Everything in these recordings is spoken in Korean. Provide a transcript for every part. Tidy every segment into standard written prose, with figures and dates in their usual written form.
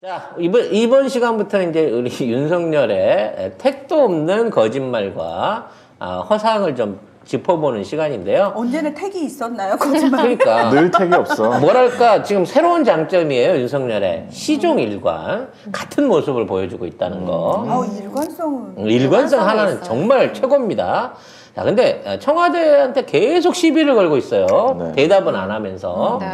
자, 이번 시간부터 이제 우리 윤석열의 택도 없는 거짓말과 허상을 좀 짚어보는 시간인데요. 언제는 택이 있었나요? 거짓말. 그러니까 늘 택이 없어. 뭐랄까 지금 새로운 장점이에요. 윤석열의 시종일관 같은 모습을 보여주고 있다는 거. 일관성은. 일관성 하나는 있어요. 정말 최고입니다. 자, 근데 청와대한테 계속 시비를 걸고 있어요. 네. 대답은 안 하면서. 네.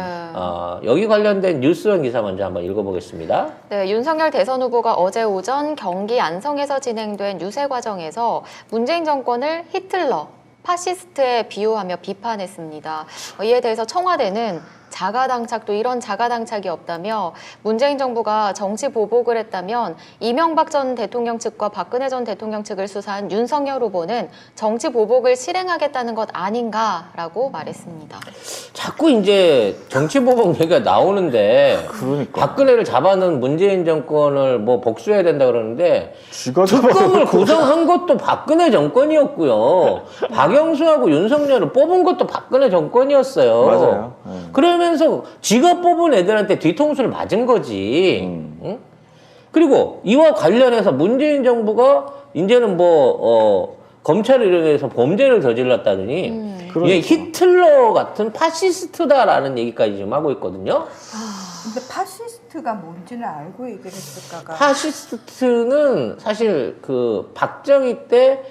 여기 관련된 뉴스원 기사 먼저 한번 읽어보겠습니다. 네, 윤석열 대선 후보가 어제 오전 경기 안성에서 진행된 유세 과정에서 문재인 정권을 히틀러, 파시스트에 비유하며 비판했습니다. 이에 대해서 청와대는 자가당착도 이런 자가당착이 없다며 문재인 정부가 정치 보복을 했다면 이명박 전 대통령 측과 박근혜 전 대통령 측을 수사한 윤석열 후보는 정치 보복을 실행하겠다는 것 아닌가라고 말했습니다. 자꾸 이제 정치보복 얘기가 나오는데 그러니까. 박근혜를 잡아놓은 문재인 정권을 뭐 복수해야 된다 그러는데 쥐가 특검을 구성한 것도 박근혜 정권이었고요. 박영수하고 윤석열을 뽑은 것도 박근혜 정권이었어요. 맞아요. 네. 그러면서 지가 뽑은 애들한테 뒤통수를 맞은 거지. 응? 그리고 이와 관련해서 문재인 정부가 이제는 검찰을 이용해서 범죄를 저질렀다더니 얘 히틀러 같은 파시스트다라는 얘기까지 지금 하고 있거든요. 근데 파시스트가 뭔지는 알고 얘기를 했을까가. 파시스트는 사실 그 박정희 때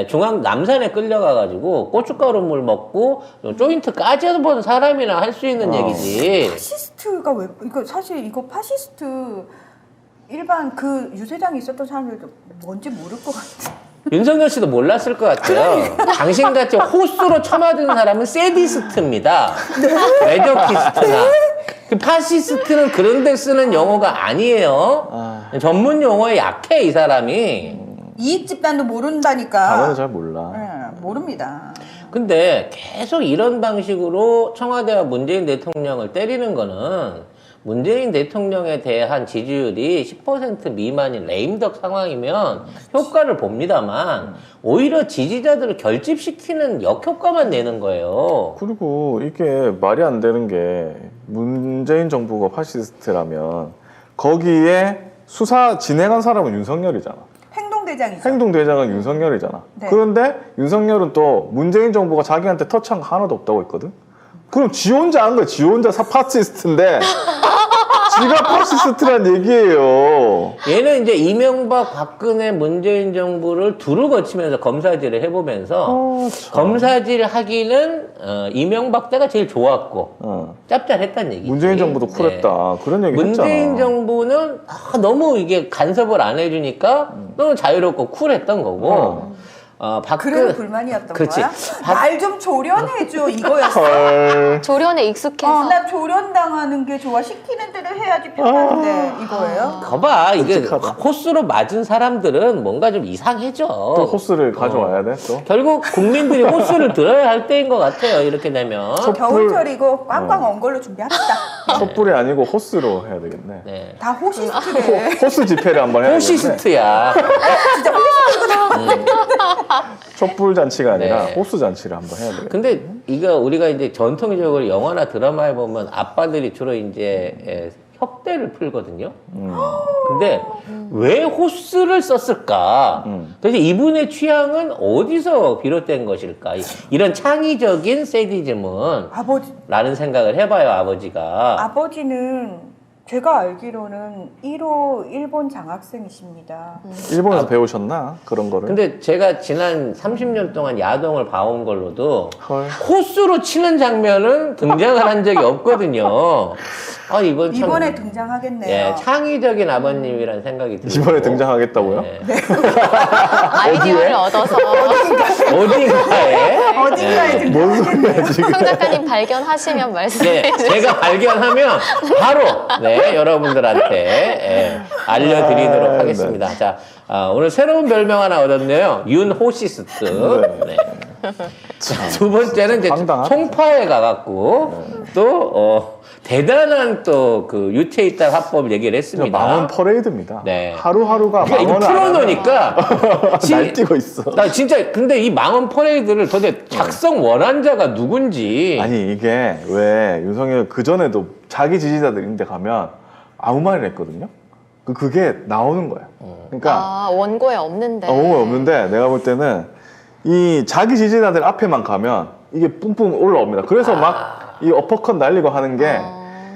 중앙 남산에 끌려가가지고 고춧가루물 먹고 조인트 까져본 사람이나 할 수 있는 얘기지. 파시스트가 왜, 이거 파시스트 일반 그 유세장에 있었던 사람들도 뭔지 모를 것 같아. 윤석열 씨도 몰랐을 것 같아요. 당신같이 호수로 쳐맞은 사람은 세디스트입니다. 메조키스트나. 그 파시스트는 그런 데 쓰는 용어가 아니에요. 전문 용어에 약해, 이 사람이. 이익 집단도 모른다니까. 단어는 잘 몰라. 네, 모릅니다. 근데 계속 이런 방식으로 청와대와 문재인 대통령을 때리는 거는 문재인 대통령에 대한 지지율이 10% 미만인 레임덕 상황이면 효과를 봅니다만 오히려 지지자들을 결집시키는 역효과만 내는 거예요. 그리고 이게 말이 안 되는 게 문재인 정부가 파시스트라면 거기에 수사 진행한 사람은 윤석열이잖아. 행동대장이죠. 행동대장은 윤석열이잖아. 네. 그런데 윤석열은 또 문재인 정부가 자기한테 터치한 거 하나도 없다고 했거든? 그럼 지 혼자 한 거야. 지 혼자 파시스트인데 지가 파시스트란 얘기예요. 얘는 이제 이명박, 박근혜, 문재인 정부를 두루 거치면서 검사질을 해보면서 검사질 하기는 이명박 때가 제일 좋았고 짭짤했다는 얘기지. 문재인 정부도 쿨했다. 그런 얘기 문재인 했잖아. 정부는 너무 이게 간섭을 안 해주니까 너무 자유롭고 쿨했던 거고 그래도 불만이었던 그렇지. 거야? 말 좀 조련해줘 이거였어. 헐. 조련에 익숙해서 나 조련당하는 게 좋아. 시키는 대로 해야지 편한데 이거예요? 거봐 이게 끔찍하다. 호수로 맞은 사람들은 뭔가 좀 이상해져. 또 호스를 가져와야 돼, 또. 결국 국민들이 호수를 들어야 할 때인 것 같아요. 이렇게 되면. 겨울철이고 꽝꽝 온 걸로 준비합시다. 촛불이 아니고 호스로 해야 되겠네. 네. 다 호시스트래. 호스 집회를 한번 해야 되겠네. 호시스트야. 진짜 호시스트거든. 촛불 잔치가 아니라 네. 호스 잔치를 한번 해야 되겠네. 근데 이거 우리가 이제 전통적으로 영화나 드라마에 보면 아빠들이 주로 이제 혁대를 풀거든요. 근데 왜 호스를 썼을까? 도대체 이분의 취향은 어디서 비롯된 것일까? 이런 창의적인 세디즘은 라는 생각을 해봐요, 아버지가. 아버지는 제가 알기로는 1호 일본 장학생이십니다. 일본에서 배우셨나? 그런 거를. 근데 제가 지난 30년 동안 야동을 봐온 걸로도 헐. 호수로 치는 장면은 등장을 한 적이 없거든요. 이번에 등장하겠네요. 예, 창의적인 아버님이라는 생각이 들고. 이번에 등장하겠다고요? 네. 아이디어를 얻어서 어딘가에. 어딘가에 뭔 소리야, 지금. 송 작가님 발견하시면 말씀해 네, 주세요. 제가 발견하면 바로 여러분들한테 알려드리도록 아, 하겠습니다. 자, 오늘 새로운 별명 하나 얻었네요. 윤호시스트. 네. 두 번째는 이제 황당하다. 송파에 가갖고 또 대단한 또 그 유체이탈 화법 얘기를 했습니다. 망원 퍼레이드입니다. 네. 하루하루가 그러니까 이거 망원을 안 풀어놓으니까 하면 날뛰고 있어. 나 진짜 근데 이 망원 퍼레이드를 도대체 작성 원한자가 누군지. 아니 이게 왜 윤석열 그 전에도 자기 지지자들인데 가면 아무 말을 했거든요. 그게 나오는 거야. 그러니까 아, 원고에 없는데. 없는데 내가 볼 때는 이 자기 지지자들 앞에만 가면 이게 뿜뿜 올라옵니다. 그래서 막 이 어퍼컷 날리고 하는 게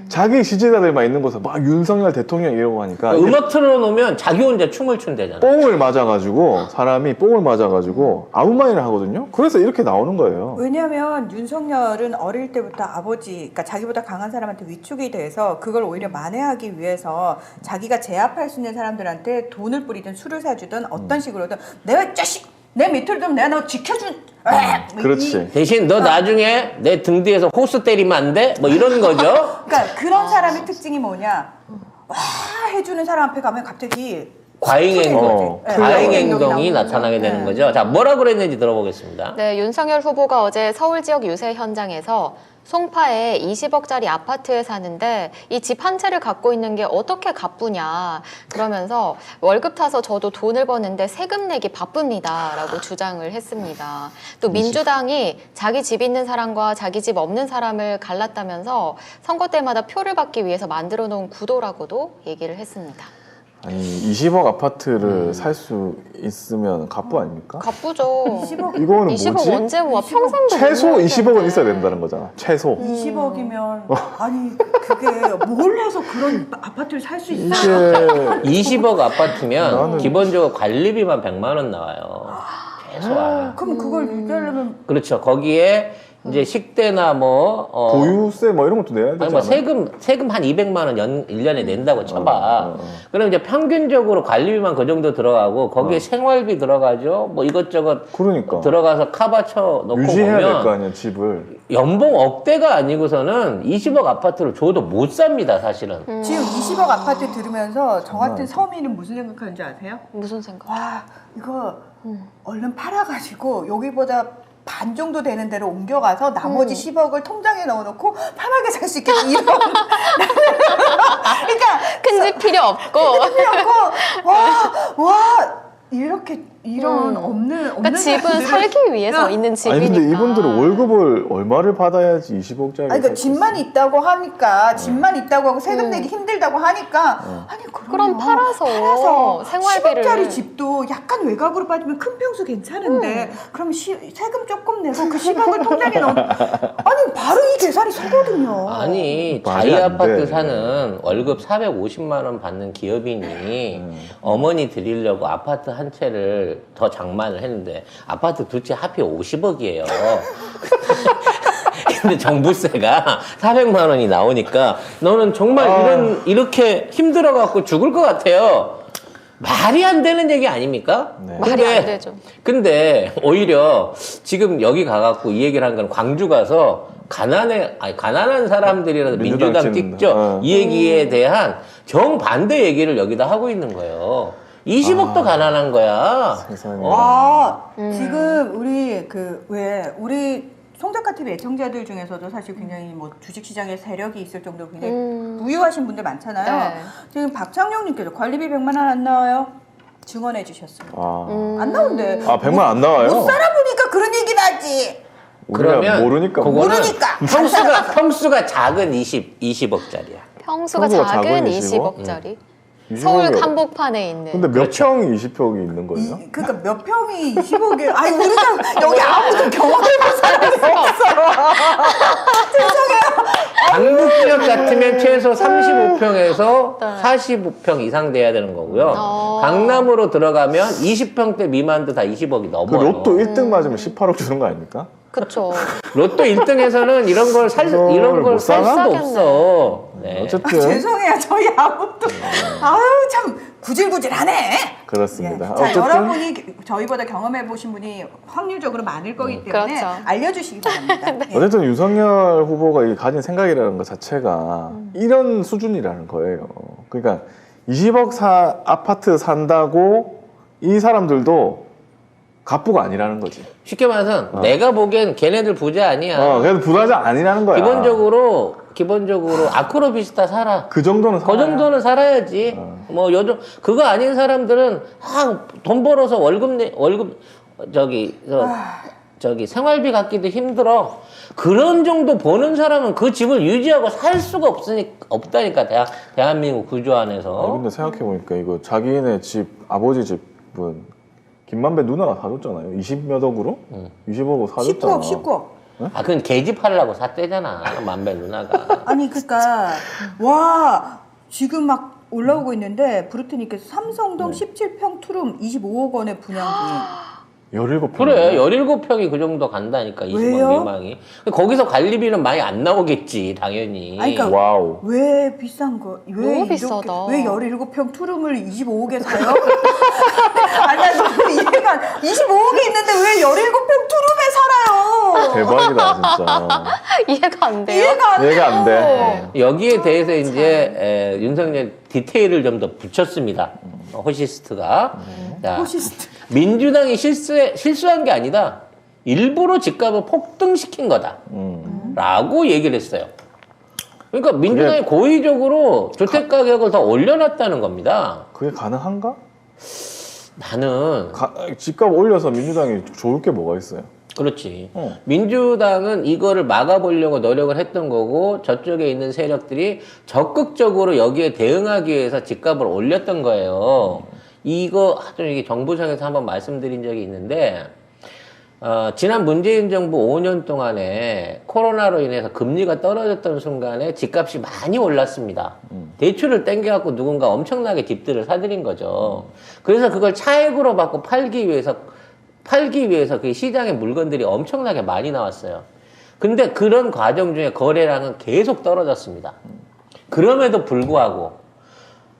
자기 지지자들만 있는 곳에 막 윤석열 대통령 이러고 하니까 이게 음악 틀어놓으면 자기 혼자 춤을 춘대잖아. 뽕을 맞아가지고 사람이 뽕을 맞아가지고 아무 말이나 하거든요. 그래서 이렇게 나오는 거예요. 왜냐하면 윤석열은 어릴 때부터 아버지, 그러니까 자기보다 강한 사람한테 위축이 돼서 그걸 오히려 만회하기 위해서 자기가 제압할 수 있는 사람들한테 돈을 뿌리든 술을 사주든 어떤 식으로든 내가 이 자식 내 밑을 좀 내가 너 지켜준. 그렇지. 대신 너 나중에 내 등 뒤에서 호스 때리면 안 돼? 뭐 이런 거죠. 그러니까 그런 사람의 특징이 뭐냐? 와 해주는 사람 앞에 가면 갑자기 과잉 행동, 네, 과잉 네, 행동이 나오는 나타나게 거죠. 되는 네. 거죠. 자, 뭐라고 그랬는지 들어보겠습니다. 네, 윤석열 후보가 어제 서울 지역 유세 현장에서 송파에 20억짜리 아파트에 사는데 이 집 한 채를 갖고 있는 게 어떻게 가쁘냐 그러면서 월급 타서 저도 돈을 버는데 세금 내기 바쁩니다 라고 주장을 했습니다. 또 민주당이 자기 집 있는 사람과 자기 집 없는 사람을 갈랐다면서 선거 때마다 표를 받기 위해서 만들어 놓은 구도라고도 얘기를 했습니다. 아니 20억 아파트를 살 수 있으면 갑부 아닙니까? 가쁘죠. 20억 이거는 20억 뭐지? 언제 모아? 평생도 최소 못 모을 20억은 텐데. 있어야 된다는 거잖아. 최소. 20억이면 아니 그게 뭘 해서 그런 아파트를 살 수 있어? 이게 20억 아파트면 나는- 기본적으로 관리비만 100만 원 나와요. 최소한. 그럼 그걸 유지하려면 그렇죠. 거기에 이제 식대나 뭐 보유세 뭐 이런 것도 내야 되잖아. 아니 뭐 세금 한 200만 원 1년에 낸다고 쳐봐. 그럼 이제 평균적으로 관리비만 그 정도 들어가고 거기에 생활비 들어가죠. 뭐 이것저것 그러니까 들어가서 카바쳐 놓고 유지해야 될 거 보면 아니야 집을. 연봉 억대가 아니고서는 20억 아파트를 줘도 못 삽니다, 사실은. 지금 20억 아파트 들으면서 저 같은 서민은 무슨 생각하는지 아세요? 무슨 생각? 와 이거 얼른 팔아가지고 여기보다 반 정도 되는 데로 옮겨가서 나머지 10억을 통장에 넣어놓고 편하게 살 수 있겠다 이런 그러니까 큰 집 필요 없고. 필요하고 와 이렇게 이런 없는 그러니까 집은 사람들은- 살기 위해서 야, 있는 아니 집이니까. 근데 이분들은 월급을 얼마를 받아야지 20억짜리. 아니 그러니까 집만 있다고 하니까 집만 있다고 하고 세금 내기 힘들다고 하니까 아니 그럼 팔아서 생활비를 10억짜리 집도 약간 외곽으로 빠지면 큰 평수 괜찮은데 그럼 세금 조금 내고 그 10억을 통장에 넣어 아니 바로 이 계산이 서거든요. 아니 말이 자이 안 아파트 돼. 사는 월급 450만 원 받는 기업인이 어머니 드리려고 아파트 한 채를 더 장만을 했는데 아파트 두 채 하필 50억이에요. 근데 정부세가 400만 원이 나오니까 너는 정말 이렇게 힘들어 갖고 죽을 것 같아요. 말이 안 되는 얘기 아닙니까? 네. 말이 안 되죠. 근데 오히려 지금 여기 가갖고 이 얘기를 한 건 광주 가서 가난한 사람들이라도 민주당 민주당 찍죠. 찍는다. 이 얘기에 대한 정반대 얘기를 여기다 하고 있는 거예요. 20억도 가난한 거야. 세상에. 와 지금 우리 송작가 TV 애청자들 중에서도 사실 굉장히 뭐 주식시장에 세력이 있을 정도로 굉장히 부유하신 분들 많잖아요. 네. 지금 박창용님께서 관리비 100만 원 안 나와요? 증언해 주셨습니다. 안 나온대. 100만 안 나와요? 못 살아보니까 그런 얘기 나지. 우리가 그러면 모르니까. 그거는 모르니까. 평수가 작은 평수가 평수가 평수가 작은 작은 20억짜리. 20억이 서울 한복판에 있는. 근데 몇 평이 20평이 있는 거예요? 그러니까 몇 평이 20억이에요. 아니 우리가 여기 아무도 경험해본 사람이 없어. 강북지역 같으면 최소 35평에서 45평 이상 돼야 되는 거고요. 강남으로 들어가면 20평대 미만도 다 20억이 그 넘어요. 로또 1등 맞으면 18억 주는 거 아닙니까? 그쵸. 로또 1등에서는 이런 걸 살 못 살 사나? 수도 없어. 네. 어쨌든 죄송해요. 저희 아무도 아유 참 구질구질하네. 그렇습니다. 자, 어쨌든 여러분이 저희보다 경험해 보신 분이 확률적으로 많을 거기 때문에 그렇죠. 알려주시기 바랍니다. 예. 어쨌든 윤석열 후보가 이 가진 생각이라는 것 자체가 이런 수준이라는 거예요. 그러니까 20억 아파트 산다고 이 사람들도 갑부가 아니라는 거지. 쉽게 말해서 내가 보기엔 걔네들 부자 아니야. 그래도 부자자 아니라는 거야. 기본적으로 아크로비스타 살아. 그 정도는 그 정도는 살아야지. 뭐 요즘 그거 아닌 사람들은 돈 벌어서 월급 저기 생활비 갖기도 힘들어. 그런 정도 버는 사람은 그 집을 유지하고 살 수가 없다니까 대한민국 구조 안에서. 근데 생각해보니까 이거 자기네 집 아버지 집은 김만배 누나가 사줬잖아요. 20몇 억으로? 20억으로 사줬잖아. 19억. 아, 그건 계집하려고 샀대잖아. 만배 누나가. 아니 그러니까 와 지금 막 올라오고 있는데 브루트님께서 삼성동 17평 투룸 25억 원의 분양비. 17평. 그래, 17평이 그 정도 간다니까, 20억 왜요? 미만이. 거기서 관리비는 많이 안 나오겠지, 당연히. 아니, 그러니까 와우. 왜 비싼 거? 왜 너무 이렇게- 비싸다. 왜 17평 투룸을 25억에 사요? 아니 나 너무 이해가 안 25억이 있는데 왜 17평 투룸에 살아요? 대박이다, 진짜. 이해가 안 돼요. 이해가 안 이해가 안 돼. 돼요. 여기에 대해서 이제 윤석열 디테일을 좀 더 붙였습니다. 호시스트가. 자, 호시스트. 민주당이 실수한 게 아니다. 일부러 집값을 폭등시킨 거다. 라고 얘기를 했어요. 그러니까 민주당이 고의적으로 주택가격을 더 올려놨다는 겁니다. 그게 가능한가? 나는 집값 올려서 민주당이 좋을 게 뭐가 있어요? 그렇지. 어. 민주당은 이거를 막아보려고 노력을 했던 거고 저쪽에 있는 세력들이 적극적으로 여기에 대응하기 위해서 집값을 올렸던 거예요. 이거 좀 이게 정부청에서 한번 말씀드린 적이 있는데 지난 문재인 정부 5년 동안에 코로나로 인해서 금리가 떨어졌던 순간에 집값이 많이 올랐습니다. 대출을 땡겨갖고 누군가 엄청나게 집들을 사들인 거죠. 그래서 그걸 차익으로 받고 팔기 위해서 그 시장에 물건들이 엄청나게 많이 나왔어요. 근데 그런 과정 중에 거래량은 계속 떨어졌습니다. 그럼에도 불구하고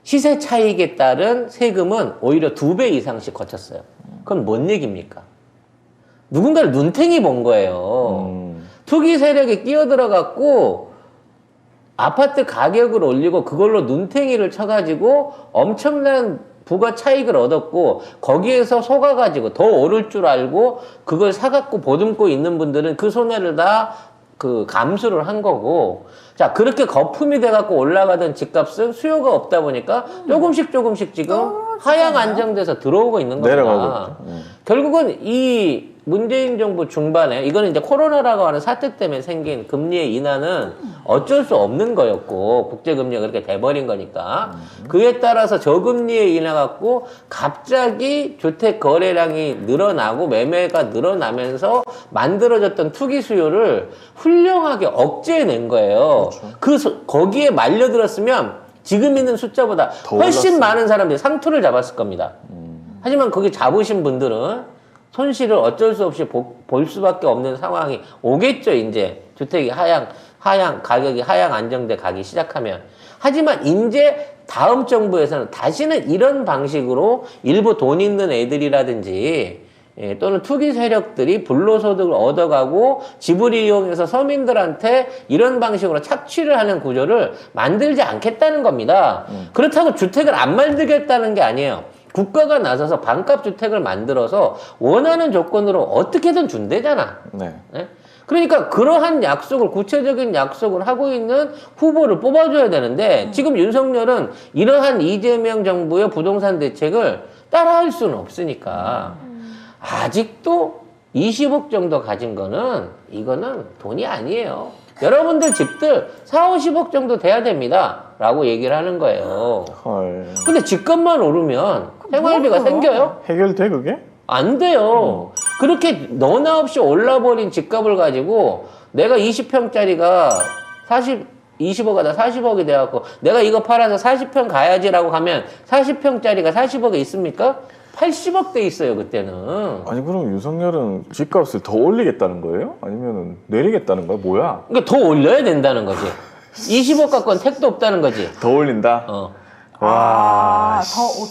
시세 차익에 따른 세금은 오히려 2배 이상씩 거쳤어요. 그건 뭔 얘기입니까? 누군가를 눈탱이 본 거예요. 투기 세력이 끼어들어갖고 아파트 가격을 올리고 그걸로 눈탱이를 쳐가지고 엄청난 부가 차익을 얻었고 거기에서 속아가지고 더 오를 줄 알고 그걸 사갖고 보듬고 있는 분들은 그 손해를 다 그 감수를 한 거고 자 그렇게 거품이 돼갖고 올라가던 집값은 수요가 없다 보니까 조금씩 지금 하향 안정돼서 들어오고 있는 겁니다. 내려가고 있죠. 결국은 이 문재인 정부 중반에 이거는 이제 코로나라고 하는 사태 때문에 생긴 금리의 인하는 어쩔 수 없는 거였고 국제금리가 그렇게 돼버린 거니까 그에 따라서 저금리에 인해 갖고 갑자기 주택 거래량이 늘어나고 매매가 늘어나면서 만들어졌던 투기 수요를 훌륭하게 억제해낸 거예요. 거기에 말려들었으면 지금 있는 숫자보다 더 훨씬 올랐어요. 많은 사람들이 상투를 잡았을 겁니다. 하지만 거기 잡으신 분들은 손실을 어쩔 수 없이 볼 수밖에 없는 상황이 오겠죠. 이제 주택이 가격이 하향 안정돼 가기 시작하면. 하지만 이제 다음 정부에서는 다시는 이런 방식으로 일부 돈 있는 애들이라든지 또는 투기 세력들이 불로소득을 얻어가고 집을 이용해서 서민들한테 이런 방식으로 착취를 하는 구조를 만들지 않겠다는 겁니다. 그렇다고 주택을 안 만들겠다는 게 아니에요. 국가가 나서서 반값 주택을 만들어서 원하는 조건으로 어떻게든 준대잖아. 네. 네? 그러니까 그러한 약속을 구체적인 약속을 하고 있는 후보를 뽑아줘야 되는데 지금 윤석열은 이러한 이재명 정부의 부동산 대책을 따라할 수는 없으니까 아직도 20억 정도 가진 거는 이거는 돈이 아니에요. 여러분들 집들 4, 50억 정도 돼야 됩니다. 라고 얘기를 하는 거예요. 헐. 근데 집값만 오르면 생활비가 뭐야? 생겨요? 해결돼, 그게? 안 돼요. 그렇게 너나 없이 올라버린 집값을 가지고 내가 20평짜리가 20억 하다 40억이 돼갖고 내가 이거 팔아서 40평 가야지라고 하면 40평짜리가 40억에 있습니까? 80억 돼 있어요, 그때는. 아니, 그럼 윤석열은 집값을 더 올리겠다는 거예요? 아니면 내리겠다는 거야? 뭐야? 그러니까 더 올려야 된다는 거지. 20억 갖고는 택도 없다는 거지. 더 올린다? 와.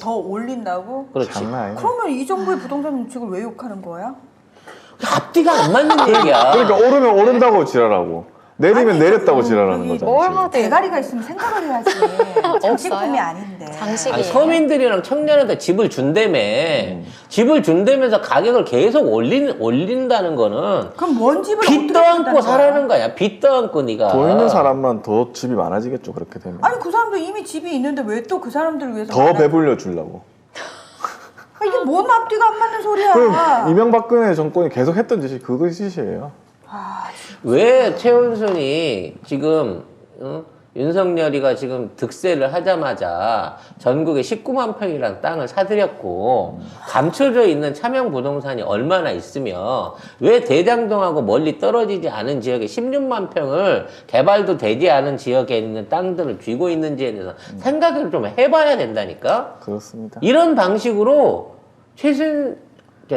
더 올린다고? 그렇지. 장난 아니네. 그러면 이 정부의 부동산 정책을 왜 욕하는 거야? 앞뒤가 안 맞는 얘기야. 그러니까 오르면 오른다고 지랄하고 내리면 아니, 내렸다고 그거 지랄하는 여기 거잖아. 뭘 지금. 하든 대가리가 있으면 생각을 해야지. 장식품이 아닌데. 장식이. 아니, 서민들이랑 청년한테 집을 준다며. 집을 준다면서 가격을 계속 올린다는 거는 그럼 원 집을 빚 어떻게 떠안고 준다는 거야? 사라는 거야. 빚 떠안고 네가. 돈 있는 사람만 더 집이 많아지겠죠, 그렇게 되면. 아니 그 사람들 이미 집이 있는데 왜 또 그 사람들을 위해서 더 배불려 주려고. 이게 뭔 앞뒤가 안 맞는 소리야. 그럼 이명박근혜 정권이 계속 했던 짓이 그거 짓이에요. 왜 최은순이 지금 윤석열이가 지금 득세를 하자마자 전국에 19만 평이라는 땅을 사들였고 감춰져 있는 차명 부동산이 얼마나 있으며 왜 대장동하고 멀리 떨어지지 않은 지역에 16만 평을 개발도 되지 않은 지역에 있는 땅들을 쥐고 있는지에 대해서 생각을 좀 해봐야 된다니까. 그렇습니다. 이런 방식으로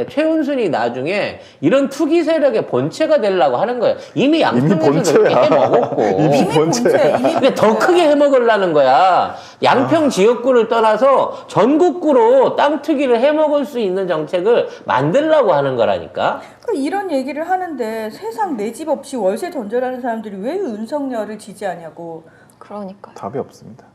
최은순이 나중에 이런 투기 세력의 본체가 되려고 하는 거예요. 이미 양평에서 그렇게 해먹었고. 이미 본체야. 근데 더 크게 해먹으려는 거야. 양평 지역구를 떠나서 전국구로 땅 투기를 해먹을 수 있는 정책을 만들려고 하는 거라니까. 그러니까 이런 얘기를 하는데 세상 내 집 없이 월세 던져라는 사람들이 왜 윤석열을 지지하냐고. 그러니까요. 답이 없습니다.